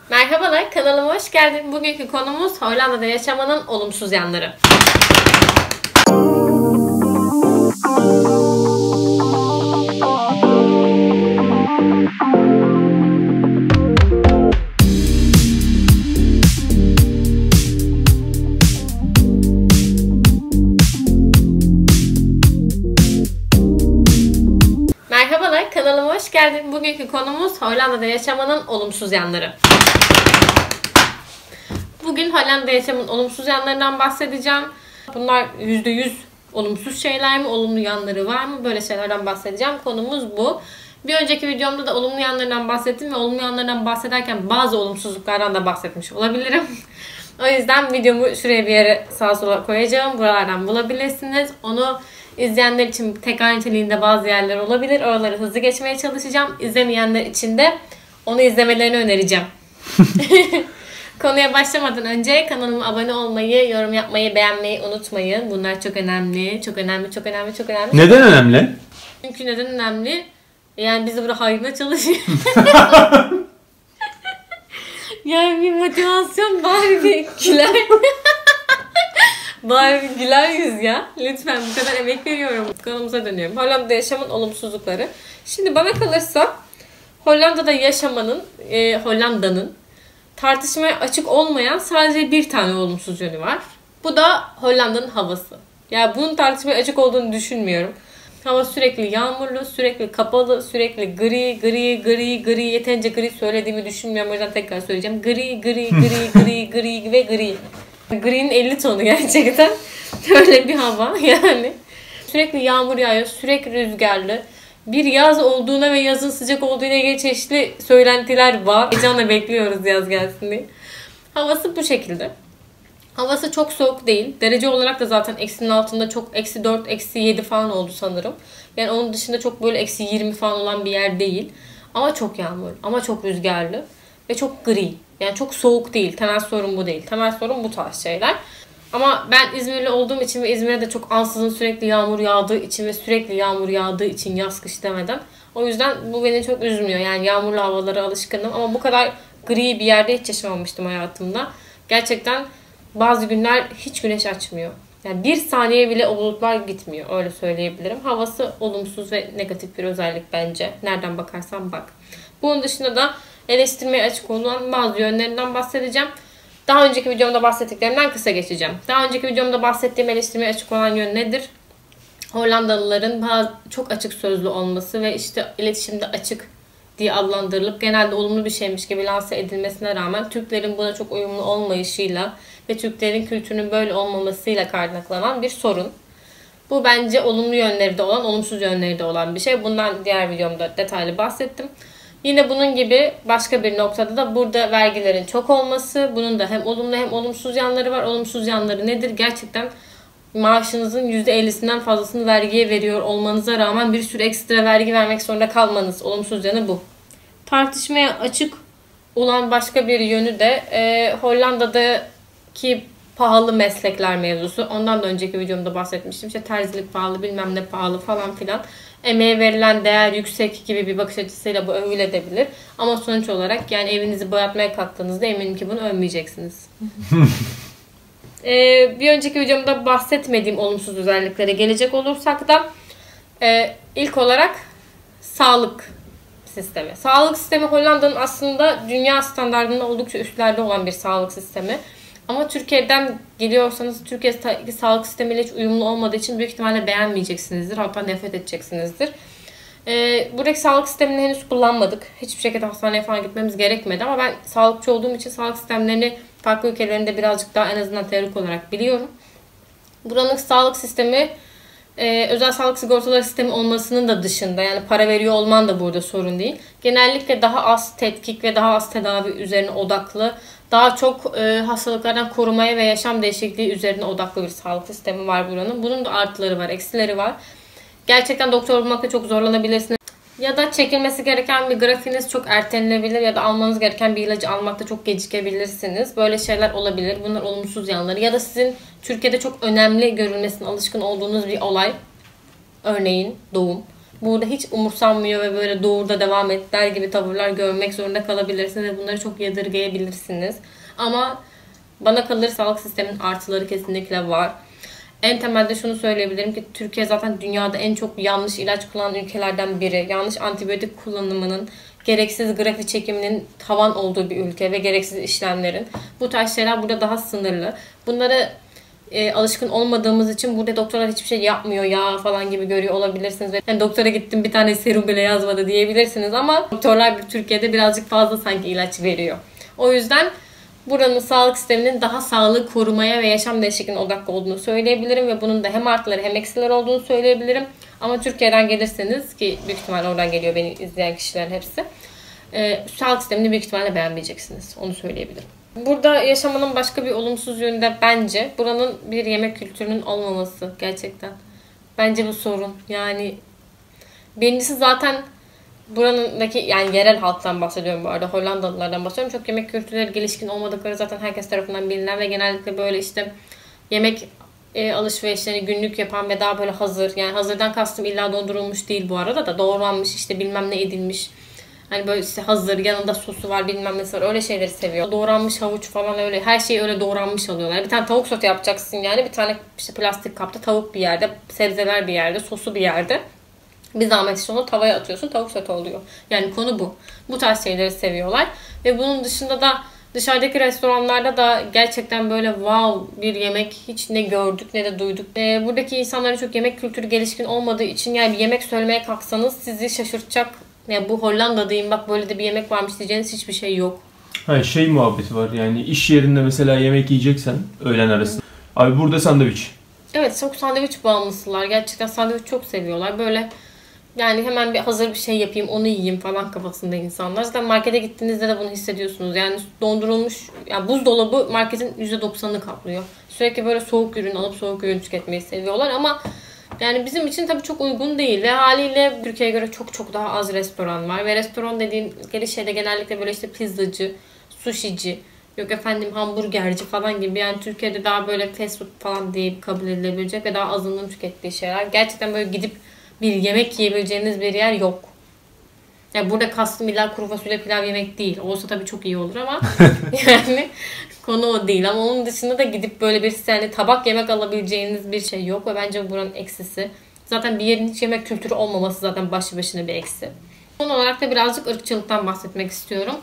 Merhabalar, kanalıma hoş geldin. Bugünkü konumuz Hollanda'da yaşamanın olumsuz yanları. Merhabalar, kanalıma hoş geldin. Bugünkü konumuz Hollanda'da yaşamanın olumsuz yanları. Bugün Hollanda'da yaşamanın olumsuz yanlarından bahsedeceğim. Bunlar %100 olumsuz şeyler mi? Olumlu yanları var mı? Böyle şeylerden bahsedeceğim. Konumuz bu. Bir önceki videomda da olumlu yanlarından bahsettim ve olumlu yanlarından bahsederken bazı olumsuzluklardan da bahsetmiş olabilirim. O yüzden videomu şuraya bir yere sağa sola koyacağım. Buralardan bulabilirsiniz. Onu izleyenler için tekrar niteliğinde bazı yerler olabilir. Oraları hızlı geçmeye çalışacağım. İzlemeyenler için de onu izlemelerini önereceğim. Konuya başlamadan önce kanalıma abone olmayı, yorum yapmayı, beğenmeyi unutmayın. Bunlar çok önemli. Çok önemli, çok önemli, çok önemli. Neden önemli? Çünkü neden önemli? Yani bizi burada hayrına çalışıyor. Yani bir motivasyon bari bir güler. Bari bir güler yüz ya. Lütfen, bu kadar emek veriyorum. Konumuza dönüyorum. Hollanda'da yaşamın olumsuzlukları. Şimdi bana kalırsa Hollanda'da yaşamanın, Hollanda'nın tartışmaya açık olmayan sadece bir tane olumsuz yönü var. Bu da Hollanda'nın havası. Yani bunun tartışmaya açık olduğunu düşünmüyorum. Hava sürekli yağmurlu, sürekli kapalı, sürekli gri, gri, gri, gri. Yeterince gri söylediğimi düşünmüyorum. O yüzden tekrar söyleyeceğim. Gri, gri, gri, gri, gri ve gri. Gri'nin 50 tonu gerçekten. Öyle bir hava yani. Sürekli yağmur yağıyor, sürekli rüzgarlı. Bir yaz olduğuna ve yazın sıcak olduğuna ilgili çeşitli söylentiler var. Heyecanla bekliyoruz yaz gelsin diye. Havası bu şekilde. Havası çok soğuk değil. Derece olarak da zaten eksinin altında çok -4, -7 falan oldu sanırım. Yani onun dışında çok böyle -20 falan olan bir yer değil. Ama çok yağmur, ama çok rüzgarlı ve çok gri. Yani çok soğuk değil. Temel sorun bu değil. Temel sorun bu tarz şeyler. Ama ben İzmirli olduğum için ve İzmir'de de çok ansızın sürekli yağmur yağdığı için ve sürekli yağmur yağdığı için yaz kış demeden. O yüzden bu beni çok üzmüyor. Yani yağmurlu havalara alışkınım ama bu kadar gri bir yerde hiç yaşamamıştım hayatımda. Gerçekten bazı günler hiç güneş açmıyor. Yani bir saniye bile o bulutlar gitmiyor. Öyle söyleyebilirim. Havası olumsuz ve negatif bir özellik bence. Nereden bakarsan bak. Bunun dışında da eleştirmeye açık olan bazı yönlerinden bahsedeceğim. Daha önceki videomda bahsettiklerimden kısa geçeceğim. Daha önceki videomda bahsettiğim eleştirmeye açık olan yön nedir? Hollandalıların çok açık sözlü olması ve işte iletişimde açık diye adlandırılıp genelde olumlu bir şeymiş gibi lanse edilmesine rağmen Türklerin buna çok uyumlu olmayışıyla ve Türklerin kültürünün böyle olmamasıyla kaynaklanan bir sorun. Bu bence olumlu yönleri de olan, olumsuz yönleri de olan bir şey. Bundan diğer videomda detaylı bahsettim. Yine bunun gibi başka bir noktada da burada vergilerin çok olması. Bunun da hem olumlu hem olumsuz yanları var. Olumsuz yanları nedir? Gerçekten maaşınızın %50'sinden fazlasını vergiye veriyor olmanıza rağmen bir sürü ekstra vergi vermek zorunda kalmanız. Olumsuz yanı bu. Tartışmaya açık olan başka bir yönü de Hollanda'daki pahalı meslekler mevzusu. Ondan da önceki videomda bahsetmiştim. İşte terzilik pahalı, bilmem ne pahalı falan filan. Emeğe verilen değer yüksek gibi bir bakış açısıyla bu övülebilir. Ama sonuç olarak yani evinizi boyatmaya kalktığınızda eminim ki bunu övmeyeceksiniz. Bir önceki videomda bahsetmediğim olumsuz özelliklere gelecek olursak da ilk olarak sağlık sistemi. Sağlık sistemi Hollanda'nın aslında dünya standartında oldukça üstlerde olan bir sağlık sistemi. Ama Türkiye'den geliyorsanız Türkiye'deki sağlık sistemiyle hiç uyumlu olmadığı için büyük ihtimalle beğenmeyeceksinizdir. Hatta nefret edeceksinizdir. Buradaki sağlık sistemini henüz kullanmadık. Hiçbir şekilde hastaneye falan gitmemiz gerekmedi. Ama ben sağlıkçı olduğum için sağlık sistemlerini farklı ülkelerinde birazcık daha en azından teorik olarak biliyorum. Buranın sağlık sistemi özel sağlık sigortaları sistemi olmasının da dışında, yani para veriyor olman da burada sorun değil. Genellikle daha az tetkik ve daha az tedavi üzerine odaklı, daha çok hastalıklardan korumaya ve yaşam değişikliği üzerine odaklı bir sağlık sistemi var buranın. Bunun da artıları var, eksileri var. Gerçekten doktor bulmakta çok zorlanabilirsiniz. Ya da çekilmesi gereken bir grafiniz çok ertelenebilir ya da almanız gereken bir ilacı almakta çok gecikebilirsiniz. Böyle şeyler olabilir. Bunlar olumsuz yanları. Ya da sizin Türkiye'de çok önemli görülmesine alışkın olduğunuz bir olay. Örneğin doğum. burada hiç umursanmıyor ve böyle doğurda devam et der gibi tavırlar görmek zorunda kalabilirsiniz ve bunları çok yadırgayabilirsiniz. Ama bana kalır sağlık sisteminin artıları kesinlikle var. En temelde şunu söyleyebilirim ki Türkiye zaten dünyada en çok yanlış ilaç kullanan ülkelerden biri. Yanlış antibiyotik kullanımının, gereksiz grafi çekiminin tavan olduğu bir ülke ve gereksiz işlemlerin. Bu tarz şeyler burada daha sınırlı. Bunları alışkın olmadığımız için burada doktorlar hiçbir şey yapmıyor ya falan gibi görüyor olabilirsiniz. Yani doktora gittim bir tane serum bile yazmadı diyebilirsiniz ama doktorlar Türkiye'de birazcık fazla sanki ilaç veriyor. O yüzden buranın sağlık sisteminin daha sağlık korumaya ve yaşam değişikliğine odaklı olduğunu söyleyebilirim ve bunun da hem artıları hem eksileri olduğunu söyleyebilirim. Ama Türkiye'den gelirseniz ki büyük ihtimalle oradan geliyor beni izleyen kişilerin hepsi. Sağlık sistemini büyük ihtimalle beğenmeyeceksiniz. Onu söyleyebilirim. Burada yaşamanın başka bir olumsuz yönü de bence buranın bir yemek kültürünün olmaması gerçekten. Bence bu sorun. Yani birincisi zaten buranındaki yani yerel halktan bahsediyorum bu arada. Hollandalılardan bahsediyorum. Çok yemek kültürleri gelişkin olmadıkları zaten herkes tarafından bilinen ve genellikle böyle işte yemek alışverişlerini günlük yapan ve daha böyle hazır. Yani hazırdan kastım illa dondurulmuş değil bu arada da doğranmış işte bilmem ne edilmiş. Hani böyle işte hazır yanında sosu var bilmem ne var öyle şeyleri seviyor. Doğranmış havuç falan öyle her şeyi öyle doğranmış alıyorlar. Bir tane tavuk sote yapacaksın yani bir tane işte plastik kapta tavuk bir yerde, sebzeler bir yerde, sosu bir yerde. Bir zahmet işte onu tavaya atıyorsun tavuk sote oluyor. Yani konu bu. Bu tarz şeyleri seviyorlar. Ve bunun dışında da dışarıdaki restoranlarda da gerçekten böyle wow bir yemek hiç ne gördük ne de duyduk. Buradaki insanların çok yemek kültürü gelişkin olmadığı için yani bir yemek söylemeye kalksanız sizi şaşırtacak. Ya bu Hollanda'dayım bak böyle de bir yemek varmış diyeceğiniz hiçbir şey yok. Ha şey muhabbeti var yani iş yerinde mesela yemek yiyeceksen öğlen arası. Abi burada sandviç. Evet çok sandviç bağımlısılar. Gerçekten sandviç çok seviyorlar. Böyle yani hemen bir hazır bir şey yapayım onu yiyeyim falan kafasında insanlar. Zaten markete gittiğinizde de bunu hissediyorsunuz. Yani dondurulmuş yani buzdolabı marketin %90'ını kaplıyor. Sürekli böyle soğuk ürün alıp soğuk ürün tüketmeyi seviyorlar ama yani bizim için tabii çok uygun değil ve haliyle Türkiye'ye göre çok çok daha az restoran var. Ve restoran dediğim şeyde genellikle böyle işte pizzacı, sushici, yok efendim hamburgerci falan gibi yani Türkiye'de daha böyle fast food falan deyip kabul edilebilecek ve daha azınlığın tükettiği şeyler. Gerçekten böyle gidip bir yemek yiyebileceğiniz bir yer yok. Yani burada kastım illa kuru fasulye pilav yemek değil. Olsa tabii çok iyi olur ama yani konu o değil. Ama onun dışında da gidip böyle bir yani tabak yemek alabileceğiniz bir şey yok ve bence buranın eksisi. Zaten bir yerin hiç yemek kültürü olmaması zaten başlı başına bir eksi. Son olarak da birazcık ırkçılıktan bahsetmek istiyorum.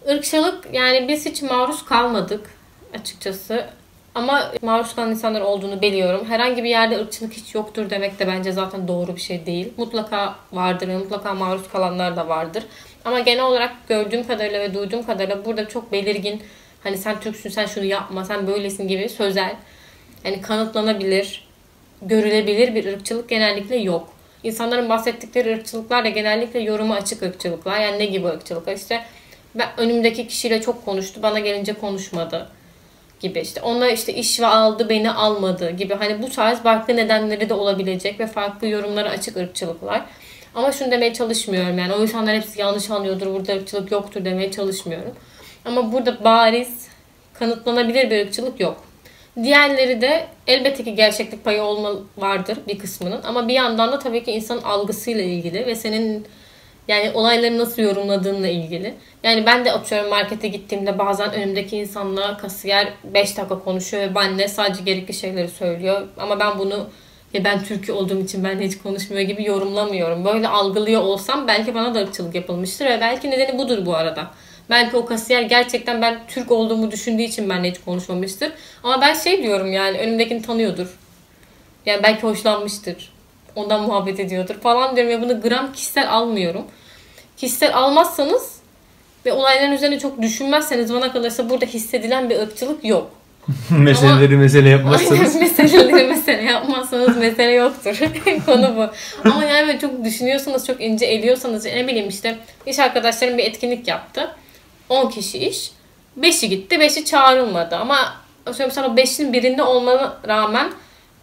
Irkçılık yani biz hiç maruz kalmadık açıkçası. Ama maruz kalan insanlar olduğunu biliyorum. Herhangi bir yerde ırkçılık hiç yoktur demek de bence zaten doğru bir şey değil. Mutlaka vardır ve mutlaka maruz kalanlar da vardır. Ama genel olarak gördüğüm kadarıyla ve duyduğum kadarıyla burada çok belirgin hani sen Türksün, sen şunu yapma, sen böylesin gibi sözel, yani kanıtlanabilir, görülebilir bir ırkçılık genellikle yok. İnsanların bahsettikleri ırkçılıklar da genellikle yoruma açık ırkçılıklar. Yani ne gibi ırkçılıklar? İşte ben önümdeki kişiyle çok konuştu, bana gelince konuşmadı gibi işte. Ona işte iş ve aldı, beni almadı gibi. Hani bu tarz farklı nedenleri de olabilecek ve farklı yorumlara açık ırkçılıklar. Ama şunu demeye çalışmıyorum yani. O insanlar hepsi yanlış anlıyordur, burada ırkçılık yoktur demeye çalışmıyorum. Ama burada bariz, kanıtlanabilir bir ırkçılık yok. Diğerleri de elbette ki gerçeklik payı vardır bir kısmının. Ama bir yandan da tabii ki insanın algısıyla ilgili ve senin yani olayları nasıl yorumladığınla ilgili. Yani ben de atıyorum markete gittiğimde bazen önümdeki insanla kasiyer 5 dakika konuşuyor ve benimle sadece gerekli şeyleri söylüyor. Ama ben bunu ya ben Türk olduğum için ben hiç konuşmuyor gibi yorumlamıyorum. Böyle algılıyor olsam belki bana da ırkçılık yapılmıştır ve belki nedeni budur bu arada. Belki o kasiyer gerçekten ben Türk olduğumu düşündüğü için benimle hiç konuşmamıştır. Ama ben şey diyorum yani önümdekini tanıyordur. Yani belki hoşlanmıştır. Ondan muhabbet ediyordur falan diyorum ve bunu gram kişisel almıyorum. Kişisel almazsanız ve olayların üzerine çok düşünmezseniz bana kalırsa burada hissedilen bir ırkçılık yok. Meseleleri mesele yapmazsanız. Meseleleri mesele yapmazsanız mesele yoktur. Konu bu. Ama yani böyle çok düşünüyorsanız, çok ince eliyorsanız ne bileyim işte iş arkadaşlarım bir etkinlik yaptı. 10 kişi iş. 5'i gitti, 5'i çağrılmadı. Ama mesela o 5'in birinde olmana rağmen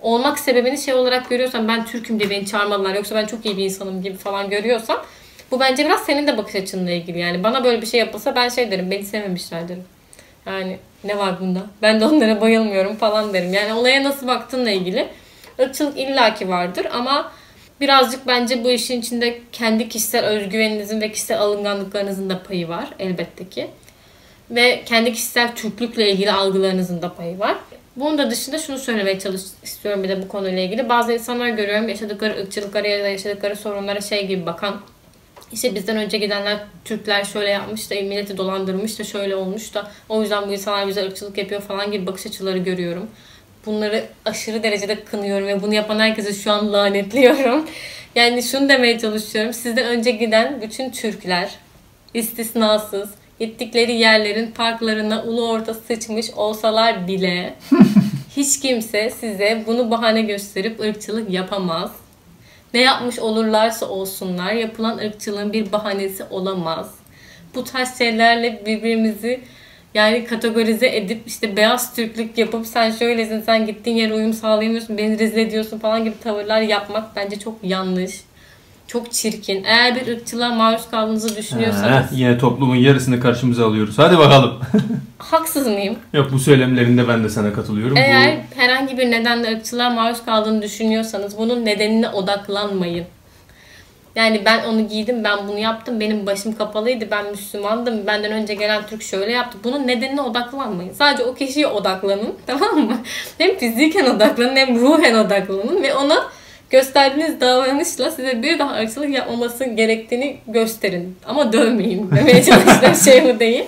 olmak sebebini şey olarak görüyorsan ben Türk'üm diye beni çağırmadılar yoksa ben çok iyi bir insanım gibi falan görüyorsan bu bence biraz senin de bakış açınla ilgili. Yani bana böyle bir şey yapılsa ben şey derim, beni sevmemişler derim. Yani ne var bunda? Ben de onlara bayılmıyorum falan derim. Yani olaya nasıl baktığınla ilgili. Irkçılık illaki vardır ama Birazcık bence bu işin içinde kendi kişisel özgüveninizin ve kişisel alınganlıklarınızın da payı var elbette ki. Ve kendi kişisel Türklükle ilgili algılarınızın da payı var. Bunun da dışında şunu söylemeye istiyorum bir de bu konuyla ilgili. Bazı insanlar görüyorum yaşadıkları ırkçılıklara ya da yaşadıkları sorunlara şey gibi bakan. İşte bizden önce gidenler Türkler şöyle yapmış da milleti dolandırmış da şöyle olmuş da o yüzden bu insanlar bize ırkçılık yapıyor falan gibi bakış açıları görüyorum. Bunları aşırı derecede kınıyorum ve bunu yapan herkese şu an lanetliyorum. Yani şunu demeye çalışıyorum. Sizden önce giden bütün Türkler istisnasız gittikleri yerlerin parklarına ulu orta sıçmış olsalar bile hiç kimse size bunu bahane gösterip ırkçılık yapamaz. Ne yapmış olurlarsa olsunlar yapılan ırkçılığın bir bahanesi olamaz. Bu tarz şeylerle birbirimizi yani kategorize edip işte beyaz Türklük yapıp sen şöylesin, sen gittiğin yere uyum sağlayamıyorsun, beni rezil ediyorsun falan gibi tavırlar yapmak bence çok yanlış. Çok çirkin. Eğer bir ırkçılığa maruz kaldığınızı düşünüyorsanız... Yine toplumun yarısını karşımıza alıyoruz. Hadi bakalım. Haksız mıyım? Yok, bu söylemlerinde ben de sana katılıyorum. Eğer herhangi bir nedenle ırkçılığa maruz kaldığını düşünüyorsanız bunun nedenine odaklanmayın. Yani ben onu giydim, ben bunu yaptım, benim başım kapalıydı, ben Müslümandım, benden önce gelen Türk şöyle yaptı. Bunun nedenine odaklanmayın. Sadece o kişiye odaklanın, tamam mı? Hem fiziken odaklanın hem ruhen odaklanın ve ona gösterdiğiniz davranışla size bir daha ırkçılık yapmaması gerektiğini gösterin. Ama dövmeyin. Demeye çalıştığım şey bu değil.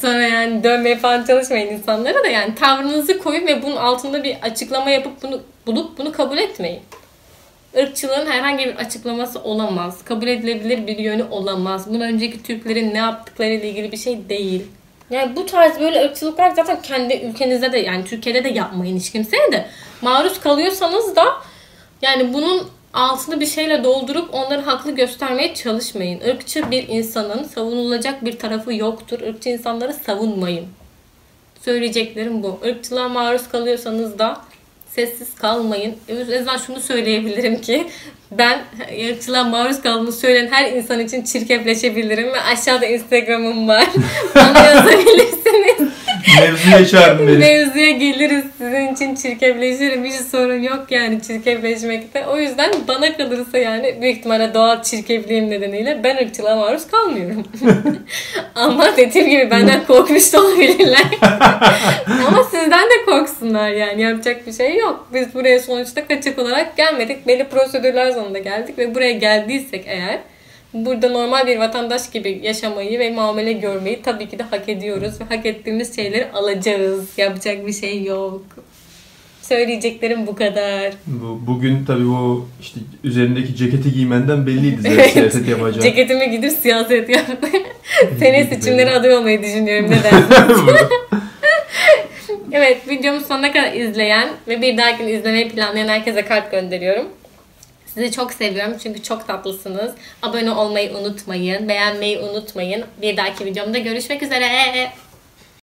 Sonra yani dövmeye falan çalışmayın insanlara da yani tavrınızı koyun ve bunun altında bir açıklama yapıp bunu kabul etmeyin. Irkçılığın herhangi bir açıklaması olamaz. Kabul edilebilir bir yönü olamaz. Bundan önceki Türklerin ne yaptıklarıyla ilgili bir şey değil. Yani bu tarz böyle ırkçılıklar zaten kendi ülkenizde de yani Türkiye'de de yapmayın hiç kimseye de. Maruz kalıyorsanız da yani bunun altını bir şeyle doldurup onları haklı göstermeye çalışmayın. Irkçı bir insanın savunulacak bir tarafı yoktur. Irkçı insanları savunmayın. Söyleyeceklerim bu. Irkçılığa maruz kalıyorsanız da sessiz kalmayın. O yüzden şunu söyleyebilirim ki ben ırkçılığa maruz kaldığını söyleyen her insan için çirkefleşebilirim ve aşağıda Instagram'ım var. Bana yazabilirsiniz. Mevzuya çağırın beni. Mevzuya geliriz. Sizin için çirkefleşirim. Hiç sorun yok yani çirkefleşmekte. O yüzden bana kalırsa yani büyük ihtimalle doğal çirkefliğim nedeniyle ben ırkçılığa maruz kalmıyorum. Ama dediğim gibi benden korkmuş da olabilirler. Ama sizden de korksunlar yani. Yapacak bir şey yok. Biz buraya sonuçta kaçak olarak gelmedik. Belli prosedürler sonunda geldik ve buraya geldiysek eğer burada normal bir vatandaş gibi yaşamayı ve muamele görmeyi tabii ki de hak ediyoruz. Ve hak ettiğimiz şeyleri alacağız. Yapacak bir şey yok. Söyleyeceklerim bu kadar. Bugün tabii o işte üzerindeki ceketi giymenden belliydi zaten siyaset yapacağım. Ceketimi gidip siyaset yaptım. Seneye seçimlere aday olmayı düşünüyorum. Ne dersin? Evet, videomu sonuna kadar izleyen ve bir dahakini izlemeyi planlayan herkese kalp gönderiyorum. Sizi çok seviyorum çünkü çok tatlısınız. Abone olmayı unutmayın, beğenmeyi unutmayın. Bir dahaki videomda görüşmek üzere.